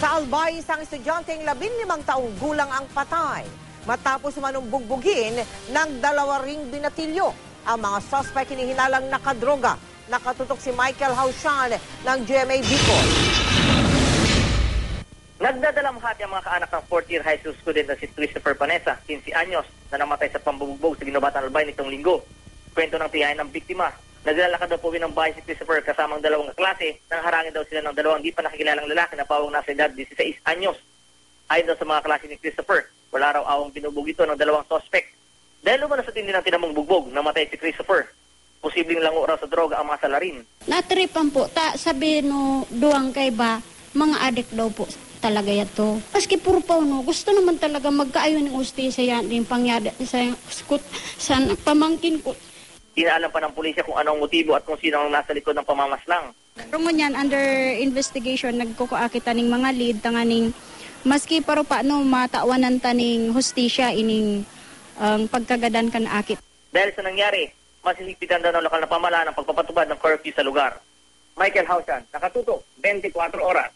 Sa Albay, isang estudyanteng 15 taong gulang ang patay matapos manumbugbugin ng 2 ring binatilyo. Ang mga suspect hinihinalang nakadroga. Nakatutok si Michael Haushan ng GMA Bicol. Nagdadalamhati ang mga kaanak ng 4th year high school student na si Christopher Panesa, 15 anyos, na namatay sa pambubugbog sa Ginobatan Albay nitong linggo. Kwento ng tiyahin ng biktima. Naglalakad daw po ng bahay si Christopher kasamang 2 klase nang harangin daw sila ng 2 di pa nakikilalang lalaki na pawang nasa edad 16 anyos. Ayon daw sa mga klase ni Christopher, wala raw awang binubog ito ng 2 suspect. Dahil umano sa tindi ng tinamong bugbog, namatay si Christopher. Posibleng lango raw sa droga ang mga salarin. Natripan po, sabi no, duwang kay ba, mga adik daw po talaga yato. Maski puro pa no, gusto naman talaga magkaayon ng ustisya yan, yung pangyada sa pamangkin ko. Inaalam pa ng pulisya kung anong motibo at kung sino ang nasa likod ng pamamaslang. Rungon yan, under investigation, nagkukuakita ning mga lead, tanganing maski paro pa no, matawanan taning hustisya ining pagkagadan kan akit. Dahil sa nangyari, masihigpitan daw ng lokal na pamahalaan ang pagpapatubad ng curfew sa lugar. Michael Haushan, nakatutok, 24 oras.